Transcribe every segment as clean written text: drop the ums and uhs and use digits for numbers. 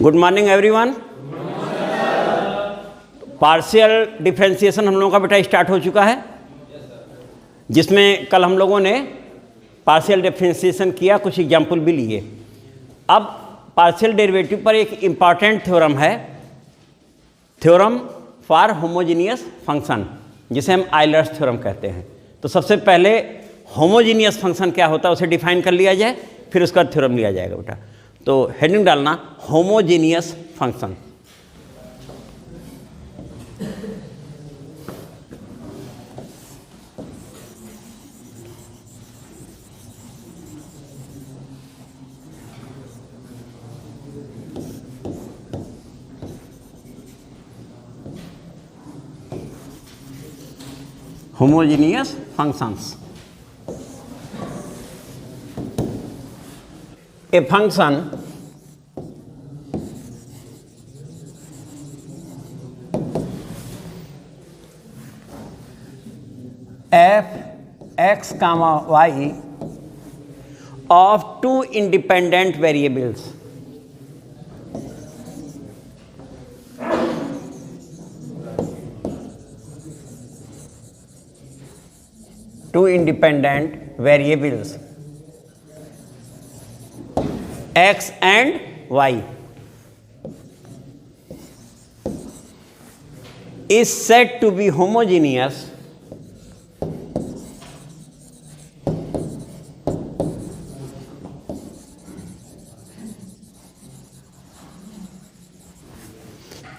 Good morning everyone. Partial differentiation हम लोगों का बेटा स्टार्ट हो चुका है, जिसमें कल हम लोगों ने पार्शियल डिफरेंशिएशन किया, कुछ एग्जाम्पल भी लिए। अब पार्शियल डेरिवेटिव पर एक इम्पॉर्टेंट थ्योरम है, थ्योरम फॉर होमोजीनियस फंक्शन, जिसे हम आयलर्स थ्योरम कहते हैं। तो सबसे पहले होमोजीनियस फंक्शन क्या होता है उसे डिफाइन कर लिया जाए, फिर उसका थ्योरम लिया जाएगा बेटा। तो हेडिंग डालना homogeneous function. homogeneous functions. A function f x comma y of two independent variables x and y is said to be homogeneous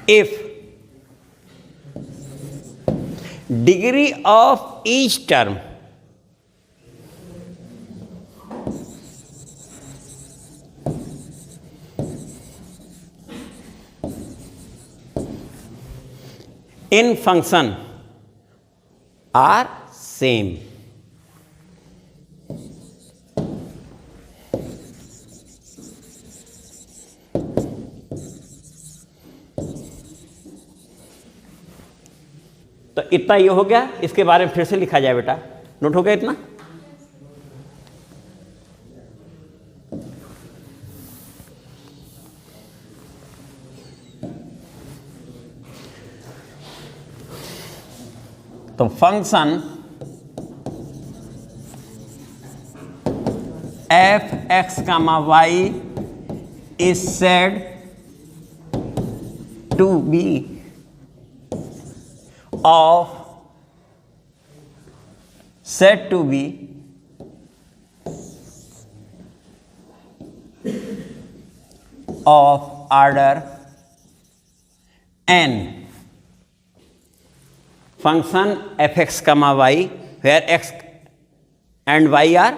if degree of each term in function are same. तो इतना ये हो गया, इसके बारे में फिर से लिखा जाए बेटा, नोट हो गया इतना। तो function f x comma y is said to be of said to be of order n. Function f(x, y) where x and y are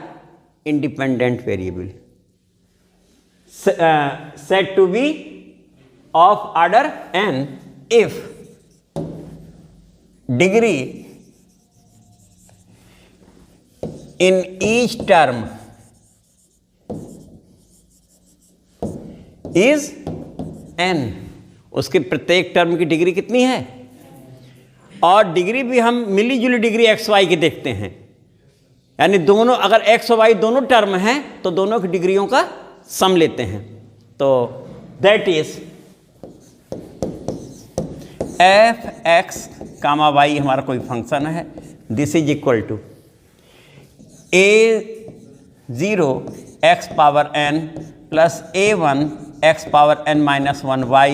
independent variable, said to be of order n if degree in each term is n. उसके प्रत्येक term की degree कितनी है, और degree भी हम मिली जुली degree x Y की देखते हैं, यानी दोनों अगर एक्स और वाई दोनों टर्म हैं तो दोनों की डिग्रियों का सम लेते हैं। तो that is F x comma Y हमारा कोई फंक्शन है, this is equal to a0 x power n plus a1 x power n minus 1 y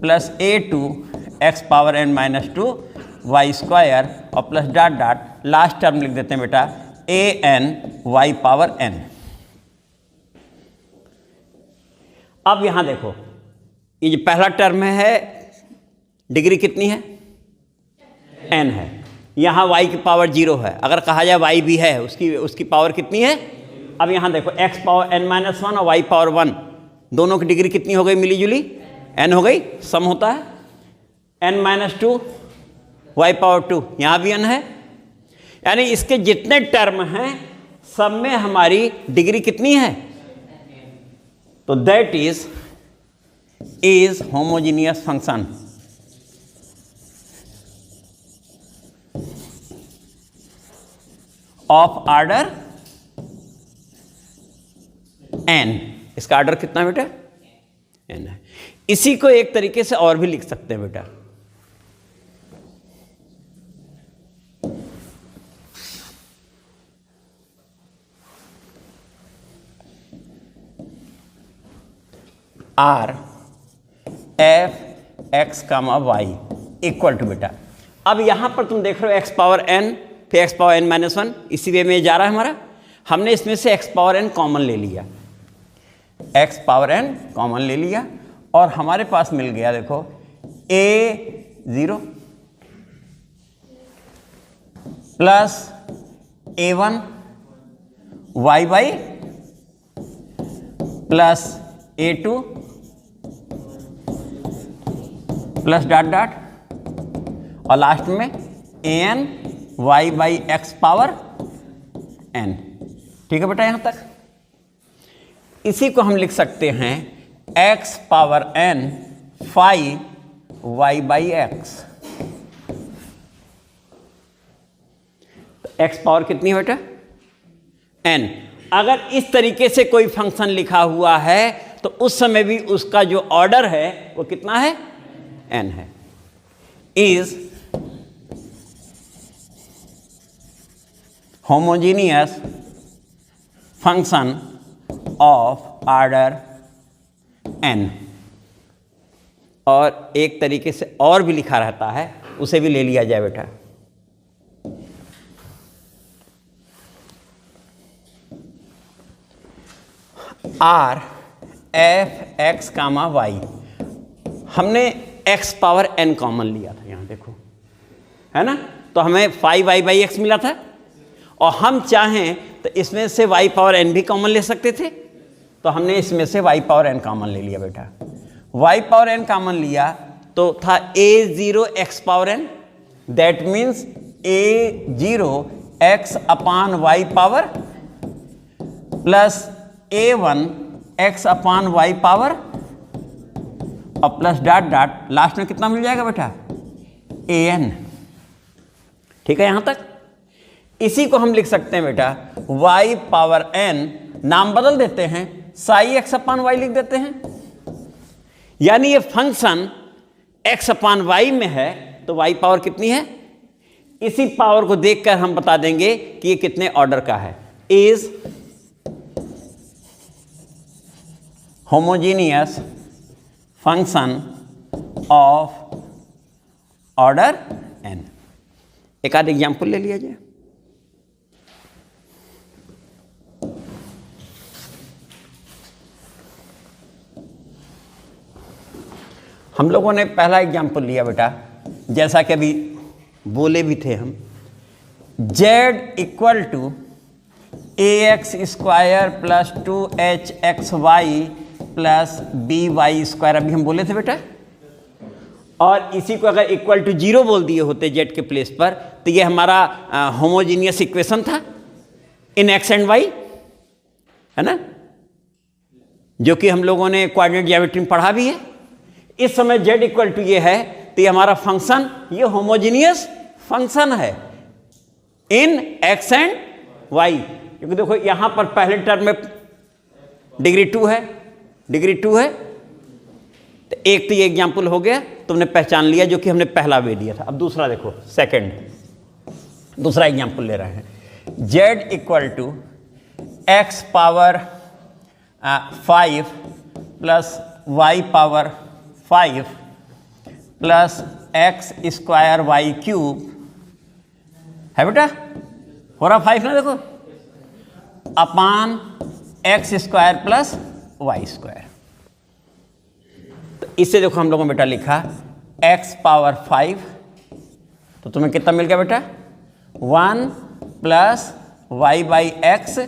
plus a2 x power n minus 2 y square और plus dot dot last term लिख देते हैं बेटा an y power n। अब यहां देखो, ये जो पहला टर्म है डिग्री कितनी है, n है। यहाँ y की पावर 0 है, अगर कहा जाए y भी है, उसकी पावर कितनी है। अब यहाँ देखो x पावर n माइनस 1 और y पावर 1, दोनों की डिग्री कितनी हो गई, मिली जुली n हो गई, सम होता है n माइनस 2 y पावर 2, यहाँ भी n है। यानी इसके जितने टर्म हैं सब में हमारी डिग्री कितनी है, तो that is homogeneous function. Of order n, इसका ऑर्डर कितना बेटा, n है। इसी को एक तरीके से और भी लिख सकते हैं बेटा, or f x comma y equal to बेटा, अब यहां पर तुम देख रहे हो एक्स पावर एन फिर x power n minus one, इसी वे में जा रहा है हमारा। हमने इसमें से एक्स पावर एन कॉमन ले लिया, एक्स पावर एन कॉमन ले लिया और हमारे पास मिल गया देखो A zero plus A one Y by plus A two plus dot dot और लास्ट में A N Y by x power N. ठीक है बेटा, यहां तक। इसी को हम लिख सकते हैं x power n five y by x. X power कितनी है बेटा? एन। अगर इस तरीके से कोई फंक्शन लिखा हुआ है तो उस समय भी उसका जो ऑर्डर है वो कितना है? एन है। Is homogeneous function of order n. और एक तरीके से और भी लिखा रहता है, उसे भी ले लिया जाए बेटा। Or f x comma Y, हमने एक्स पावर एन कॉमन लिया था, यहां देखो है ना, तो हमें 5y बाई एक्स मिला था और हम चाहें तो इसमें से y पावर n भी कॉमन ले सकते थे, तो हमने इसमें से y पावर n कॉमन ले लिया बेटा। y पावर n कॉमन लिया तो था a0 x power n, that means a0 x upon y power plus a1 x upon y power और प्लस डॉट डॉट, लास्ट में कितना मिल जाएगा बेटा? an। ठीक है यहां तक। इसी को हम लिख सकते हैं बेटा y पावर n, नाम बदल देते हैं, साई x अपान y लिख देते हैं। यानी ये फंक्शन x अपान y में है तो y पावर कितनी है? इसी पावर को देखकर हम बता देंगे कि ये कितने ऑर्डर का है। Is homogeneous function of order n। एक आध एग्जाम्पल ले लिया जाए। हम लोगों ने पहला एग्जाम्पल लिया बेटा, जैसा कि अभी बोले भी थे हम, z equal to a x square plus 2hxy plus b y square, अभी हम बोले थे बेटा। और इसी को अगर इक्वल टू 0 बोल दिए होते z के प्लेस पर तो ये हमारा होमोजीनियस इक्वेशन था इन x एंड y, है ना, जो कि हम लोगों ने कोऑर्डिनेट ज्योमेट्री में पढ़ा भी है। इस समय z इक्वल टू ये है तो ये हमारा फंक्शन, ये होमोजीनियस फंक्शन है इन x एंड y। क्योंकि देखो यहां पर पहले टर्म में डिग्री 2 है, डिग्री 2 है, तो एक तो ये एग्जाम्पल हो गया, तुमने पहचान लिया जो कि हमने पहला वे दिया था। अब दूसरा देखो, सेकंड, दूसरा एग्जाम्पल ले रहे हैं। z equal to x power 5 plus y power 5 plus x square y cube है बेटा, हो रहा 5 ना, देखो, अपान x square plus y square. तो इससे देखो हम लोगों ने बेटा लिखा x पावर 5, तो तुम्हें कितना मिल गया बेटा? 1 plus y by x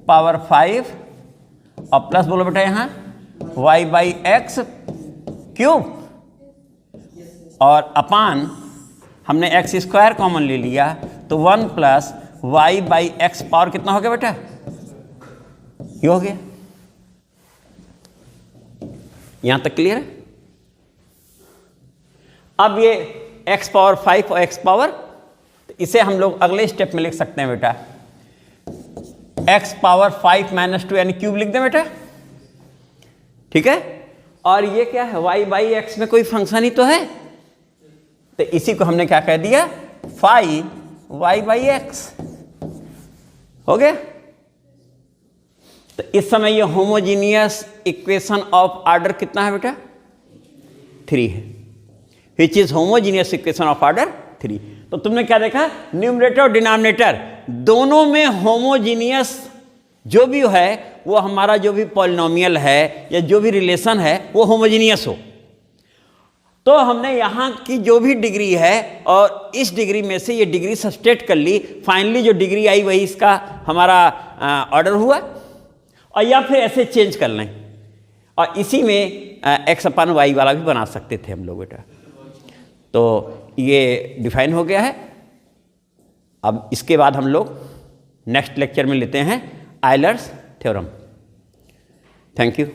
power 5 और प्लस बोलो बेटा यहाँ y बाई एक्स क्यूब और अपान हमने एक्स स्क्वायर कॉमन ले लिया तो 1 plus y by x power कितना हो गया बेटा? ये हो गया। यहां तक क्लियर है? अब ये x पावर 5 और x पावर, तो इसे हम लोग अगले स्टेप में लिख सकते हैं बेटा, x पावर 5 माइनस 2 यानी क्यूब लिख दें बेटा, ठीक है। और ये क्या है, y बाई एक्स में कोई फंक्शन ही तो है, तो इसी को हमने क्या कह दिया, फाई y बाई एक्स हो गया। तो इस समय ये होमोजीनियस इक्वेशन ऑफ ऑर्डर कितना है बेटा, 3 है, which is homogeneous equation of order 3। तो तुमने क्या देखा, न्यूमरेटर और डिनोमिनेटर दोनों में होमोजीनियस जो भी है वो हमारा जो भी पॉलिनोमियल है या जो भी रिलेशन है वो होमोजीनियस हो। तो हमने यहाँ की जो भी डिग्री है और इस डिग्री में से ये डिग्री सब्सट्रैक्ट कर ली, फाइनली जो डिग्री आई वही इसका हमारा ऑर्डर हुआ। और या फिर ऐसे चेंज कर लें और इसी में एक्स अपन वाई वाला भी बना सकते थे हम लोग बेटा। तो ये डिफाइन हो गया है। अब इसके बाद हम लोग नेक्स्ट लेक्चर में लेते हैं आयलर्स थ्योरम। Thank you.